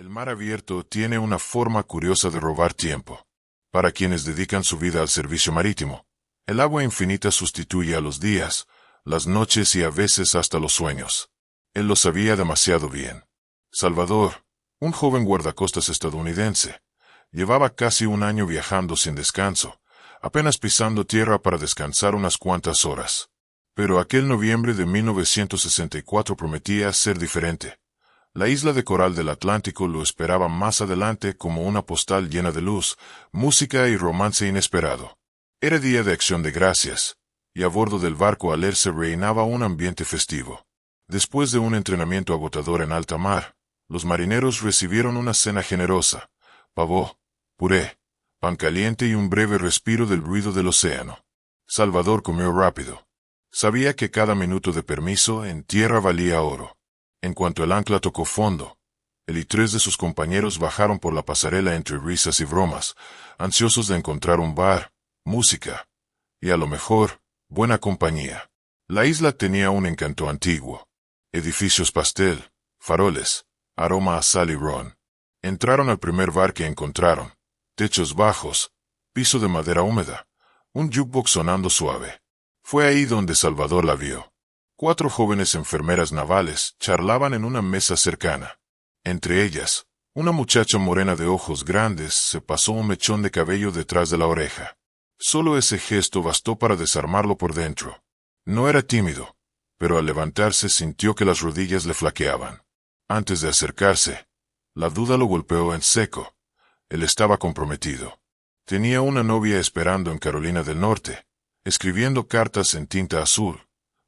El mar abierto tiene una forma curiosa de robar tiempo. Para quienes dedican su vida al servicio marítimo, el agua infinita sustituye a los días, las noches y a veces hasta los sueños. Él lo sabía demasiado bien. Salvador, un joven guardacostas estadounidense, llevaba casi un año viajando sin descanso, apenas pisando tierra para descansar unas cuantas horas. Pero aquel noviembre de 1964 prometía ser diferente. La isla de coral del Atlántico lo esperaba más adelante como una postal llena de luz, música y romance inesperado. Era día de Acción de Gracias, y a bordo del barco Alerce reinaba un ambiente festivo. Después de un entrenamiento agotador en alta mar, los marineros recibieron una cena generosa: pavó, puré, pan caliente y un breve respiro del ruido del océano. Salvador comió rápido. Sabía que cada minuto de permiso en tierra valía oro. En cuanto el ancla tocó fondo, él y tres de sus compañeros bajaron por la pasarela entre risas y bromas, ansiosos de encontrar un bar, música y, a lo mejor, buena compañía. La isla tenía un encanto antiguo. Edificios pastel, faroles, aroma a sal y ron. Entraron al primer bar que encontraron. Techos bajos, piso de madera húmeda, un jukebox sonando suave. Fue ahí donde Salvador la vio. 4 jóvenes enfermeras navales charlaban en una mesa cercana. Entre ellas, una muchacha morena de ojos grandes se pasó un mechón de cabello detrás de la oreja. Solo ese gesto bastó para desarmarlo por dentro. No era tímido, pero al levantarse sintió que las rodillas le flaqueaban. Antes de acercarse, la duda lo golpeó en seco. Él estaba comprometido. Tenía una novia esperando en Carolina del Norte, escribiendo cartas en tinta azul,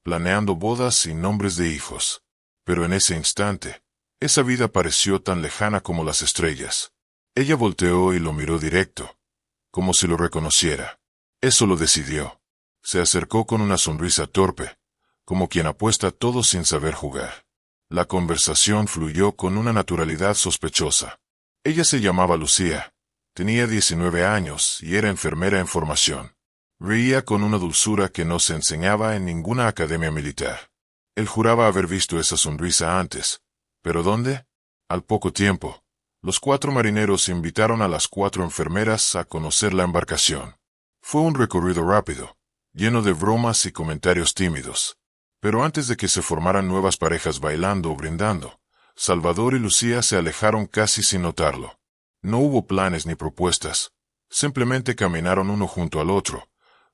planeando bodas y nombres de hijos. Pero en ese instante, esa vida pareció tan lejana como las estrellas. Ella volteó y lo miró directo, como si lo reconociera. Eso lo decidió. Se acercó con una sonrisa torpe, como quien apuesta todo sin saber jugar. La conversación fluyó con una naturalidad sospechosa. Ella se llamaba Lucía, tenía 19 años y era enfermera en formación. Reía con una dulzura que no se enseñaba en ninguna academia militar. Él juraba haber visto esa sonrisa antes. ¿Pero dónde? Al poco tiempo, los 4 marineros invitaron a las 4 enfermeras a conocer la embarcación. Fue un recorrido rápido, lleno de bromas y comentarios tímidos. Pero antes de que se formaran nuevas parejas bailando o brindando, Salvador y Lucía se alejaron casi sin notarlo. No hubo planes ni propuestas. Simplemente caminaron uno junto al otro,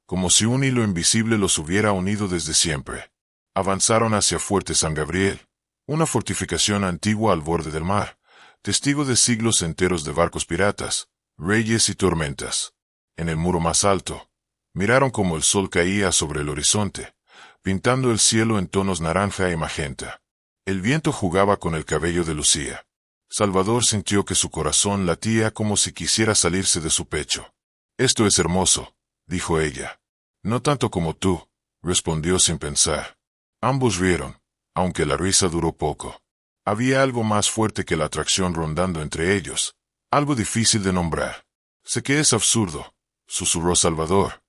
como si un hilo invisible los hubiera unido desde siempre. Avanzaron hacia Fuerte San Gabriel, una fortificación antigua al borde del mar, testigo de siglos enteros de barcos piratas, reyes y tormentas. En el muro más alto, miraron cómo el sol caía sobre el horizonte, pintando el cielo en tonos naranja y magenta. El viento jugaba con el cabello de Lucía. Salvador sintió que su corazón latía como si quisiera salirse de su pecho. «Esto es hermoso», dijo ella. «No tanto como tú», respondió sin pensar. Ambos rieron, aunque la risa duró poco. Había algo más fuerte que la atracción rondando entre ellos, algo difícil de nombrar. «Sé que es absurdo», susurró Salvador,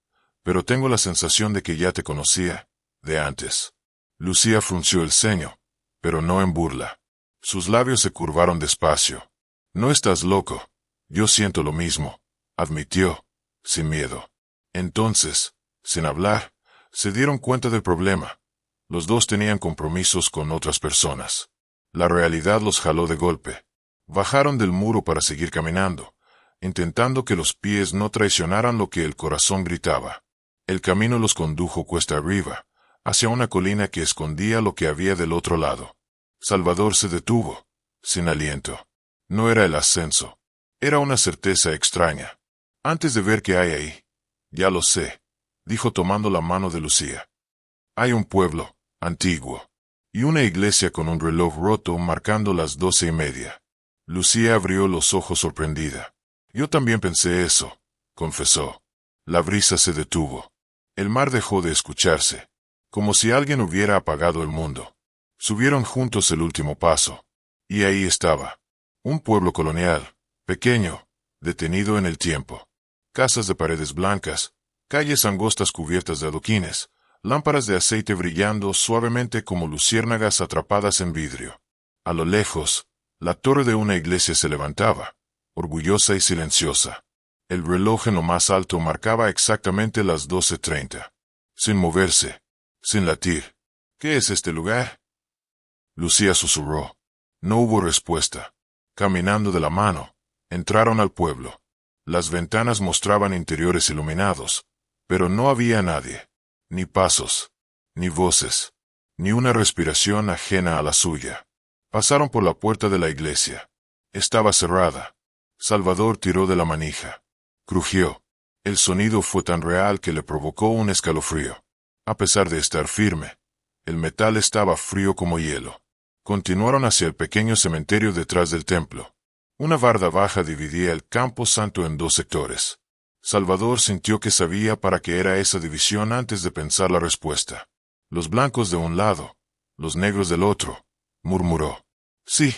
«pero tengo la sensación de que ya te conocía, de antes». Lucía frunció el ceño, pero no en burla. Sus labios se curvaron despacio. «No estás loco. Yo siento lo mismo», admitió, sin miedo. Entonces, sin hablar, se dieron cuenta del problema. Los dos tenían compromisos con otras personas. La realidad los jaló de golpe. Bajaron del muro para seguir caminando, intentando que los pies no traicionaran lo que el corazón gritaba. El camino los condujo cuesta arriba, hacia una colina que escondía lo que había del otro lado. Salvador se detuvo, sin aliento. No era el ascenso. Era una certeza extraña. «Antes de ver qué hay ahí». «Ya lo sé», dijo tomando la mano de Lucía. «Hay un pueblo, antiguo, y una iglesia con un reloj roto marcando las 12:30». Lucía abrió los ojos sorprendida. «Yo también pensé eso», confesó. La brisa se detuvo. El mar dejó de escucharse, como si alguien hubiera apagado el mundo. Subieron juntos el último paso. Y ahí estaba. Un pueblo colonial, pequeño, detenido en el tiempo. Casas de paredes blancas, calles angostas cubiertas de adoquines, lámparas de aceite brillando suavemente como luciérnagas atrapadas en vidrio. A lo lejos, La torre de una iglesia se levantaba, orgullosa y silenciosa. El reloj en lo más alto marcaba exactamente las 12:30. Sin moverse, sin latir. ¿Qué es este lugar? Lucía susurró. No hubo respuesta. Caminando de la mano, entraron al pueblo. Las ventanas mostraban interiores iluminados, pero no había nadie. Ni pasos, ni voces, ni una respiración ajena a la suya. Pasaron por la puerta de la iglesia. Estaba cerrada. Salvador tiró de la manija. Crujió. El sonido fue tan real que le provocó un escalofrío. A pesar de estar firme, el metal estaba frío como hielo. Continuaron hacia el pequeño cementerio detrás del templo. Una barda baja dividía el campo santo en dos sectores. Salvador sintió que sabía para qué era esa división antes de pensar la respuesta. Los blancos de un lado, los negros del otro, murmuró. Sí,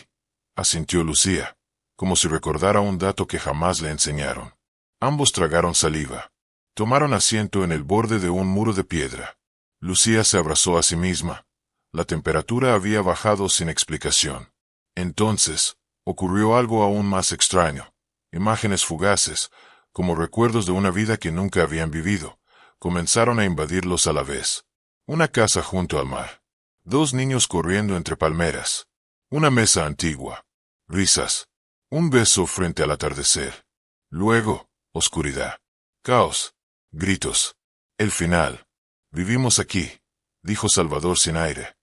asintió Lucía, como si recordara un dato que jamás le enseñaron. Ambos tragaron saliva. Tomaron asiento en el borde de un muro de piedra. Lucía se abrazó a sí misma. La temperatura había bajado sin explicación. Entonces, ocurrió algo aún más extraño. Imágenes fugaces, como recuerdos de una vida que nunca habían vivido, comenzaron a invadirlos a la vez. Una casa junto al mar. Dos niños corriendo entre palmeras. Una mesa antigua. Risas. Un beso frente al atardecer. Luego, oscuridad. Caos. Gritos. El final. Vivimos aquí, dijo Salvador sin aire.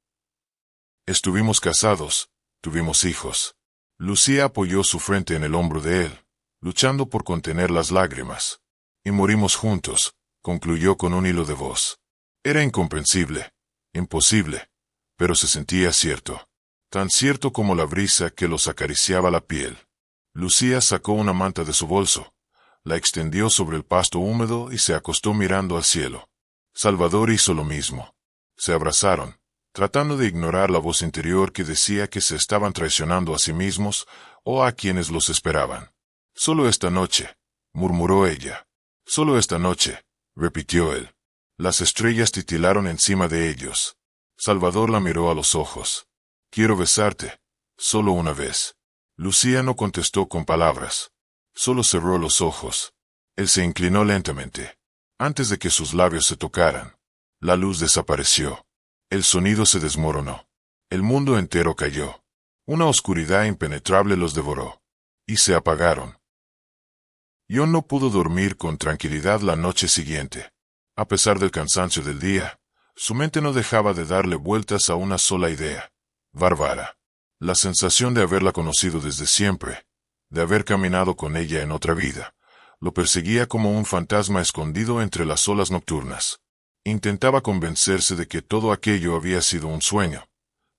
Estuvimos casados, tuvimos hijos. Lucía apoyó su frente en el hombro de él, luchando por contener las lágrimas. Y morimos juntos, concluyó con un hilo de voz. Era incomprensible, imposible, pero se sentía cierto. Tan cierto como la brisa que los acariciaba la piel. Lucía sacó una manta de su bolso, la extendió sobre el pasto húmedo y se acostó mirando al cielo. Salvador hizo lo mismo. Se abrazaron, tratando de ignorar la voz interior que decía que se estaban traicionando a sí mismos o a quienes los esperaban. Solo esta noche, murmuró ella. Solo esta noche, repitió él. Las estrellas titilaron encima de ellos. Salvador la miró a los ojos. Quiero besarte, solo una vez. Lucía no contestó con palabras. Solo cerró los ojos. Él se inclinó lentamente. Antes de que sus labios se tocaran, la luz desapareció. El sonido se desmoronó. El mundo entero cayó. Una oscuridad impenetrable los devoró. Y se apagaron. John no pudo dormir con tranquilidad la noche siguiente. A pesar del cansancio del día, su mente no dejaba de darle vueltas a una sola idea. Bárbara. La sensación de haberla conocido desde siempre, de haber caminado con ella en otra vida, lo perseguía como un fantasma escondido entre las olas nocturnas. Intentaba convencerse de que todo aquello había sido un sueño,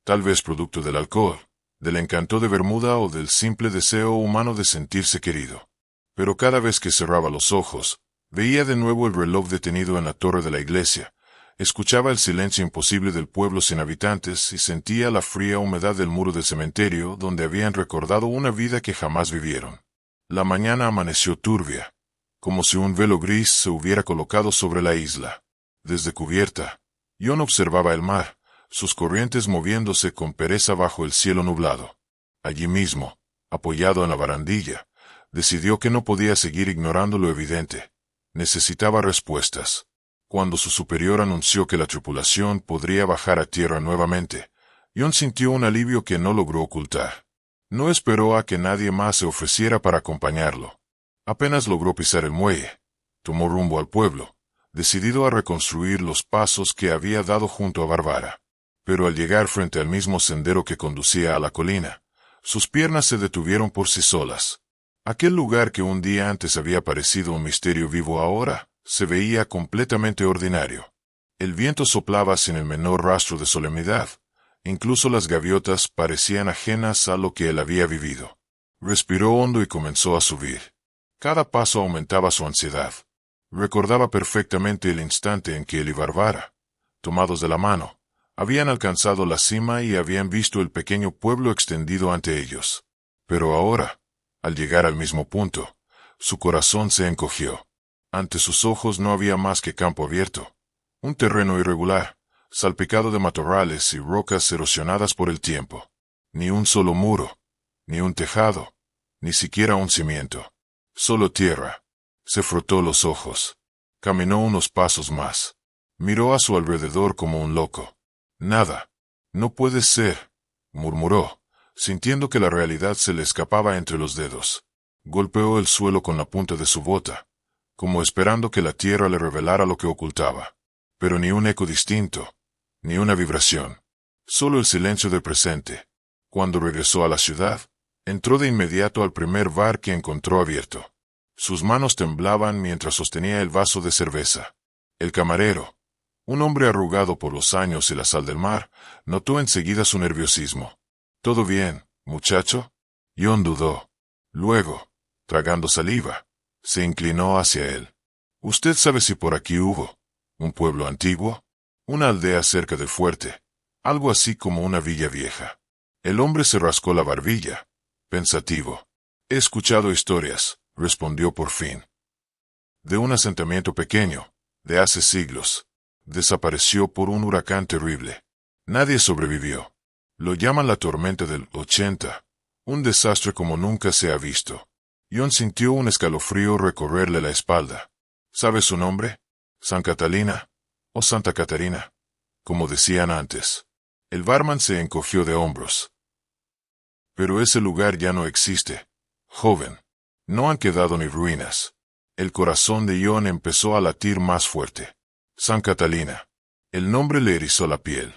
tal vez producto del alcohol, del encanto de Bermuda o del simple deseo humano de sentirse querido. Pero cada vez que cerraba los ojos, veía de nuevo el reloj detenido en la torre de la iglesia, escuchaba el silencio imposible del pueblo sin habitantes y sentía la fría humedad del muro del cementerio donde habían recordado una vida que jamás vivieron. La mañana amaneció turbia, como si un velo gris se hubiera colocado sobre la isla. Desde cubierta, John observaba el mar, sus corrientes moviéndose con pereza bajo el cielo nublado. Allí mismo, apoyado en la barandilla, decidió que no podía seguir ignorando lo evidente. Necesitaba respuestas. Cuando su superior anunció que la tripulación podría bajar a tierra nuevamente, John sintió un alivio que no logró ocultar. No esperó a que nadie más se ofreciera para acompañarlo. Apenas logró pisar el muelle, tomó rumbo al pueblo, decidido a reconstruir los pasos que había dado junto a Bárbara. Pero al llegar frente al mismo sendero que conducía a la colina, sus piernas se detuvieron por sí solas. Aquel lugar que un día antes había parecido un misterio vivo ahora, se veía completamente ordinario. El viento soplaba sin el menor rastro de solemnidad. Incluso las gaviotas parecían ajenas a lo que él había vivido. Respiró hondo y comenzó a subir. Cada paso aumentaba su ansiedad. Recordaba perfectamente el instante en que él y Bárbara, tomados de la mano, habían alcanzado la cima y habían visto el pequeño pueblo extendido ante ellos. Pero ahora, al llegar al mismo punto, su corazón se encogió. Ante sus ojos no había más que campo abierto, un terreno irregular, salpicado de matorrales y rocas erosionadas por el tiempo. Ni un solo muro, Ni un tejado, ni siquiera un cimiento. Solo tierra. Se frotó los ojos. Caminó unos pasos más. Miró a su alrededor como un loco. Nada. No puede ser, murmuró, sintiendo que la realidad se le escapaba entre los dedos. Golpeó el suelo con la punta de su bota, como esperando que la tierra le revelara lo que ocultaba. Pero ni un eco distinto, ni una vibración. Solo el silencio del presente. Cuando regresó a la ciudad, entró de inmediato al primer bar que encontró abierto. Sus manos temblaban mientras sostenía el vaso de cerveza. El camarero, un hombre arrugado por los años y la sal del mar, notó enseguida su nerviosismo. —¿Todo bien, muchacho? John dudó. Luego, tragando saliva, se inclinó hacia él. —¿Usted sabe si por aquí hubo un pueblo antiguo? Una aldea cerca del fuerte, algo así como una villa vieja. El hombre se rascó la barbilla, pensativo. —He escuchado historias —respondió por fin—, de un asentamiento pequeño, de hace siglos. Desapareció por un huracán terrible. Nadie sobrevivió. Lo llaman la tormenta del 80, un desastre como nunca se ha visto. John sintió un escalofrío recorrerle la espalda. ¿Sabe su nombre? ¿San Catalina? ¿O Santa Catarina? Como decían antes. El barman se encogió de hombros. Pero ese lugar ya no existe, joven. No han quedado ni ruinas. El corazón de John empezó a latir más fuerte. San Catalina. El nombre le erizó la piel.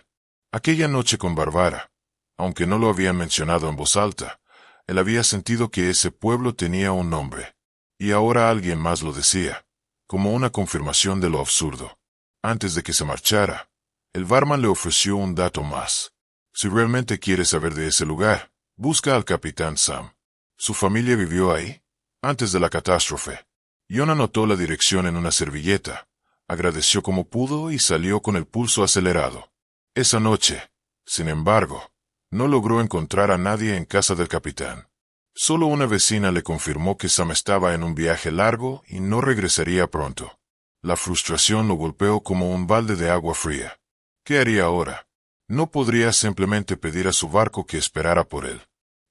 Aquella noche con Barbara, aunque no lo habían mencionado en voz alta, él había sentido que ese pueblo tenía un nombre. Y ahora alguien más lo decía, como una confirmación de lo absurdo. Antes de que se marchara, el barman le ofreció un dato más. Si realmente quieres saber de ese lugar, busca al capitán Sam. ¿Su familia vivió ahí? Antes de la catástrofe. John anotó la dirección en una servilleta. Agradeció como pudo y salió con el pulso acelerado. Esa noche, sin embargo, no logró encontrar a nadie en casa del capitán. Solo una vecina le confirmó que Sam estaba en un viaje largo y no regresaría pronto. La frustración lo golpeó como un balde de agua fría. ¿Qué haría ahora? No podría simplemente pedir a su barco que esperara por él.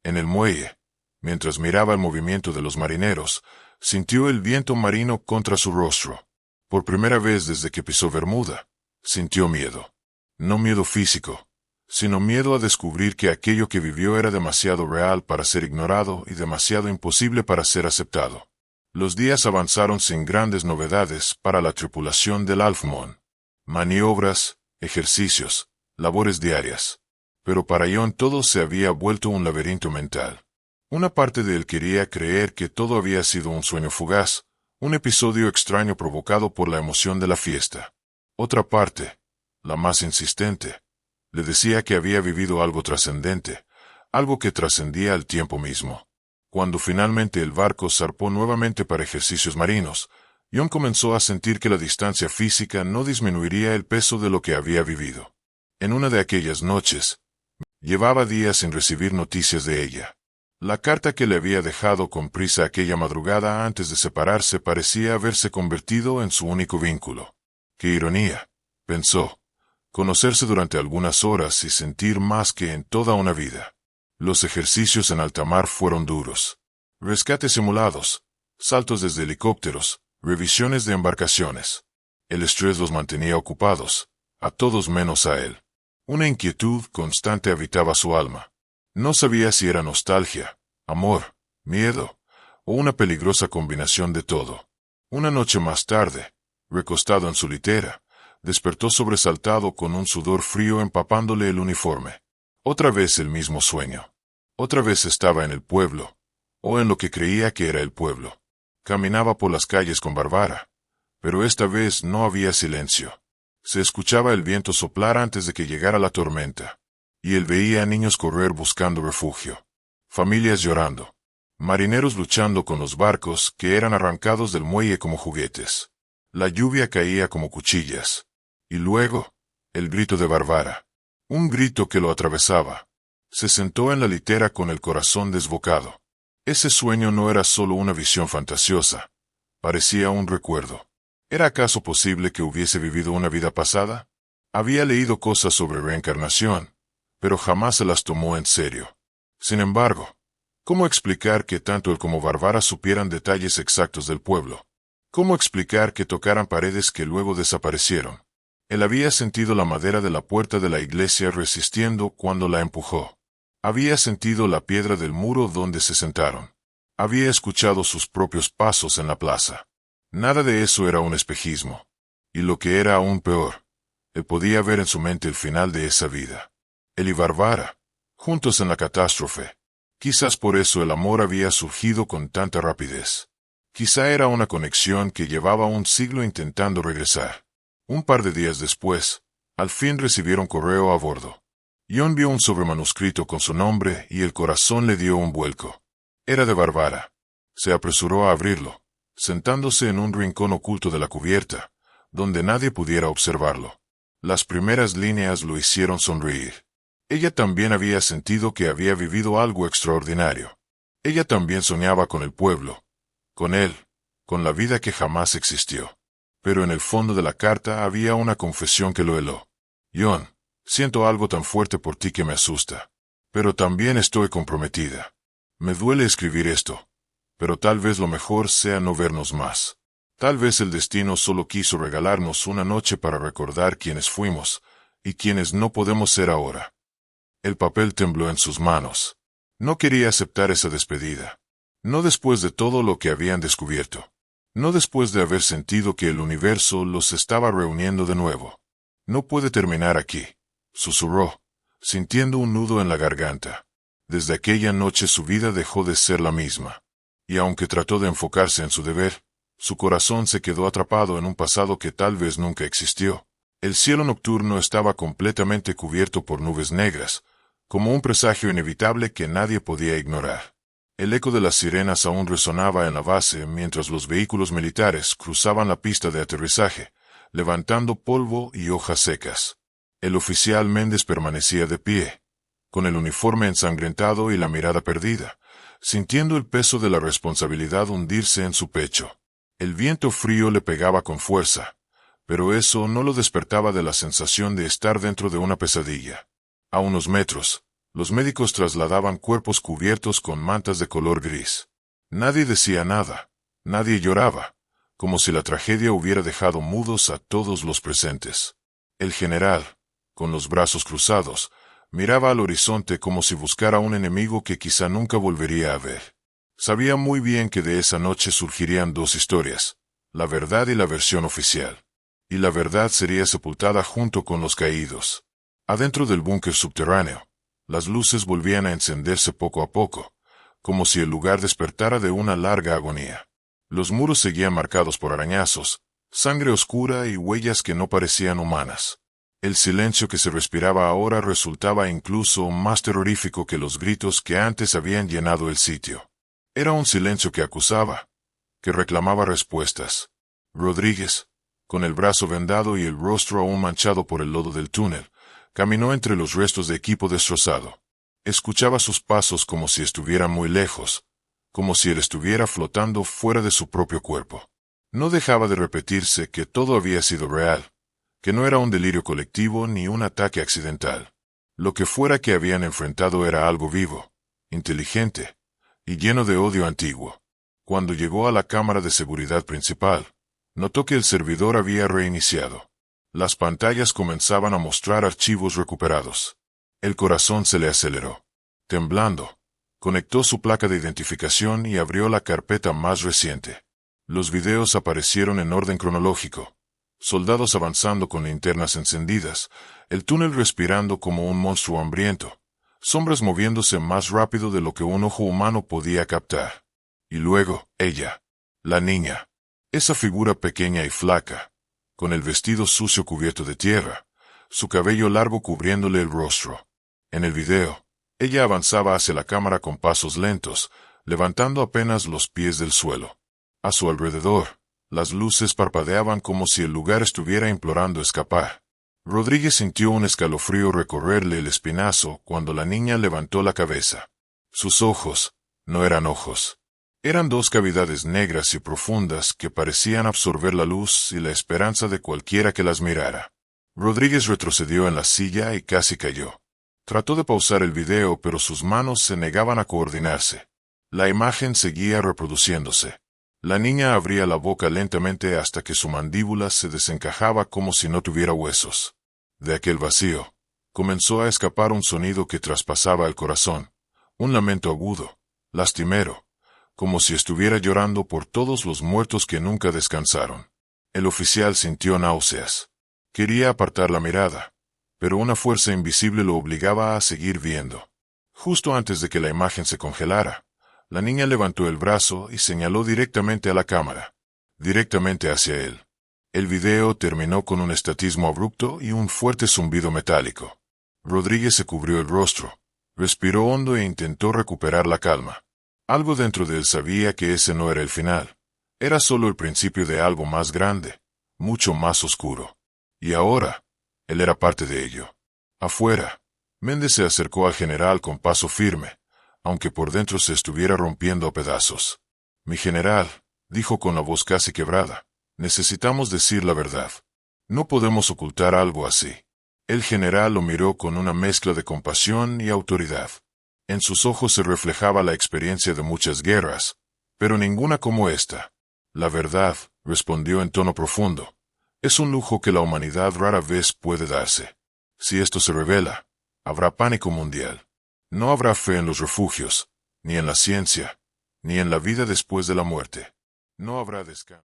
En el muelle, mientras miraba el movimiento de los marineros, sintió el viento marino contra su rostro. Por primera vez desde que pisó Bermuda, sintió miedo. No miedo físico, sino miedo a descubrir que aquello que vivió era demasiado real para ser ignorado y demasiado imposible para ser aceptado. Los días avanzaron sin grandes novedades para la tripulación del Half Moon. Maniobras, ejercicios, labores diarias. Pero para John todo se había vuelto un laberinto mental. Una parte de él quería creer que todo había sido un sueño fugaz, un episodio extraño provocado por la emoción de la fiesta. Otra parte, la más insistente, le decía que había vivido algo trascendente, algo que trascendía al tiempo mismo. Cuando finalmente el barco zarpó nuevamente para ejercicios marinos, John comenzó a sentir que la distancia física no disminuiría el peso de lo que había vivido. En una de aquellas noches, llevaba días sin recibir noticias de ella. La carta que le había dejado con prisa aquella madrugada antes de separarse parecía haberse convertido en su único vínculo. ¡Qué ironía!, pensó. Conocerse durante algunas horas y sentir más que en toda una vida. Los ejercicios en alta mar fueron duros. Rescates simulados, saltos desde helicópteros, revisiones de embarcaciones. El estrés los mantenía ocupados, a todos menos a él. Una inquietud constante habitaba su alma. No sabía si era nostalgia, amor, miedo, o una peligrosa combinación de todo. Una noche más tarde, recostado en su litera, despertó sobresaltado con un sudor frío empapándole el uniforme. Otra vez el mismo sueño. Otra vez estaba en el pueblo, o en lo que creía que era el pueblo. Caminaba por las calles con Barbara, pero esta vez no había silencio. Se escuchaba el viento soplar antes de que llegara la tormenta. Y él veía a niños correr buscando refugio, familias llorando, marineros luchando con los barcos que eran arrancados del muelle como juguetes. La lluvia caía como cuchillas. Y luego, el grito de Barbara. Un grito que lo atravesaba. Se sentó en la litera con el corazón desbocado. Ese sueño no era solo una visión fantasiosa. Parecía un recuerdo. ¿Era acaso posible que hubiese vivido una vida pasada? Había leído cosas sobre reencarnación, pero jamás se las tomó en serio. Sin embargo, ¿Cómo explicar que tanto él como Bárbara supieran detalles exactos del pueblo? ¿Cómo explicar que tocaran paredes que luego desaparecieron? Él había sentido la madera de la puerta de la iglesia resistiendo cuando la empujó. Había sentido la piedra del muro donde se sentaron. Había escuchado sus propios pasos en la plaza. Nada de eso era un espejismo. Y lo que era aún peor, él podía ver en su mente el final de esa vida. Él y Bárbara, juntos en la catástrofe. Quizás por eso el amor había surgido con tanta rapidez. Quizá era una conexión que llevaba un siglo intentando regresar. Un par de días después, al fin recibieron correo a bordo. John vio un sobremanuscrito con su nombre y el corazón le dio un vuelco. Era de Bárbara. Se apresuró a abrirlo, sentándose en un rincón oculto de la cubierta, donde nadie pudiera observarlo. Las primeras líneas lo hicieron sonreír. Ella también había sentido que había vivido algo extraordinario. Ella también soñaba con el pueblo, con él, con la vida que jamás existió. Pero en el fondo de la carta había una confesión que lo heló. John, siento algo tan fuerte por ti que me asusta. Pero también estoy comprometida. Me duele escribir esto, pero tal vez lo mejor sea no vernos más. Tal vez el destino solo quiso regalarnos una noche para recordar quiénes fuimos, y quiénes no podemos ser ahora. El papel tembló en sus manos. No quería aceptar esa despedida. No después de todo lo que habían descubierto. No después de haber sentido que el universo los estaba reuniendo de nuevo. No puede terminar aquí, susurró, sintiendo un nudo en la garganta. Desde aquella noche su vida dejó de ser la misma. Y aunque trató de enfocarse en su deber, su corazón se quedó atrapado en un pasado que tal vez nunca existió. El cielo nocturno estaba completamente cubierto por nubes negras, como un presagio inevitable que nadie podía ignorar. El eco de las sirenas aún resonaba en la base mientras los vehículos militares cruzaban la pista de aterrizaje, levantando polvo y hojas secas. El oficial Méndez permanecía de pie, con el uniforme ensangrentado y la mirada perdida, sintiendo el peso de la responsabilidad hundirse en su pecho. El viento frío le pegaba con fuerza, pero eso no lo despertaba de la sensación de estar dentro de una pesadilla. A unos metros, los médicos trasladaban cuerpos cubiertos con mantas de color gris. Nadie decía nada, nadie lloraba, como si la tragedia hubiera dejado mudos a todos los presentes. El general, con los brazos cruzados, miraba al horizonte como si buscara un enemigo que quizá nunca volvería a ver. Sabía muy bien que de esa noche surgirían dos historias, la verdad y la versión oficial. Y la verdad sería sepultada junto con los caídos. Adentro del búnker subterráneo, las luces volvían a encenderse poco a poco, como si el lugar despertara de una larga agonía. Los muros seguían marcados por arañazos, sangre oscura y huellas que no parecían humanas. El silencio que se respiraba ahora resultaba incluso más terrorífico que los gritos que antes habían llenado el sitio. Era un silencio que acusaba, que reclamaba respuestas. Rodríguez, con el brazo vendado y el rostro aún manchado por el lodo del túnel, caminó entre los restos de equipo destrozado. Escuchaba sus pasos como si estuvieran muy lejos, como si él estuviera flotando fuera de su propio cuerpo. No dejaba de repetirse que todo había sido real, que no era un delirio colectivo ni un ataque accidental. Lo que fuera que habían enfrentado era algo vivo, inteligente, y lleno de odio antiguo. Cuando llegó a la cámara de seguridad principal, notó que el servidor había reiniciado. Las pantallas comenzaban a mostrar archivos recuperados. El corazón se le aceleró. Temblando, conectó su placa de identificación y abrió la carpeta más reciente. Los videos aparecieron en orden cronológico. Soldados avanzando con linternas encendidas, el túnel respirando como un monstruo hambriento, sombras moviéndose más rápido de lo que un ojo humano podía captar. Y luego, ella, la niña, esa figura pequeña y flaca, con el vestido sucio cubierto de tierra, su cabello largo cubriéndole el rostro. En el video, ella avanzaba hacia la cámara con pasos lentos, levantando apenas los pies del suelo. A su alrededor, las luces parpadeaban como si el lugar estuviera implorando escapar. Rodríguez sintió un escalofrío recorrerle el espinazo cuando la niña levantó la cabeza. Sus ojos no eran ojos. Eran dos cavidades negras y profundas que parecían absorber la luz y la esperanza de cualquiera que las mirara. Rodríguez retrocedió en la silla y casi cayó. Trató de pausar el video, pero sus manos se negaban a coordinarse. La imagen seguía reproduciéndose. La niña abría la boca lentamente hasta que su mandíbula se desencajaba como si no tuviera huesos. De aquel vacío, comenzó a escapar un sonido que traspasaba el corazón, un lamento agudo, lastimero, como si estuviera llorando por todos los muertos que nunca descansaron. El oficial sintió náuseas. Quería apartar la mirada, pero una fuerza invisible lo obligaba a seguir viendo. Justo antes de que la imagen se congelara, la niña levantó el brazo y señaló directamente a la cámara, directamente hacia él. El video terminó con un estatismo abrupto y un fuerte zumbido metálico. Rodríguez se cubrió el rostro, respiró hondo e intentó recuperar la calma. Algo dentro de él sabía que ese no era el final. Era solo el principio de algo más grande, mucho más oscuro. Y ahora, él era parte de ello. Afuera, Méndez se acercó al general con paso firme, aunque por dentro se estuviera rompiendo a pedazos. «Mi general», dijo con la voz casi quebrada, «necesitamos decir la verdad. No podemos ocultar algo así». El general lo miró con una mezcla de compasión y autoridad. En sus ojos se reflejaba la experiencia de muchas guerras, pero ninguna como esta. «La verdad», respondió en tono profundo, «es un lujo que la humanidad rara vez puede darse. Si esto se revela, habrá pánico mundial. No habrá fe en los refugios, ni en la ciencia, ni en la vida después de la muerte. No habrá descanso».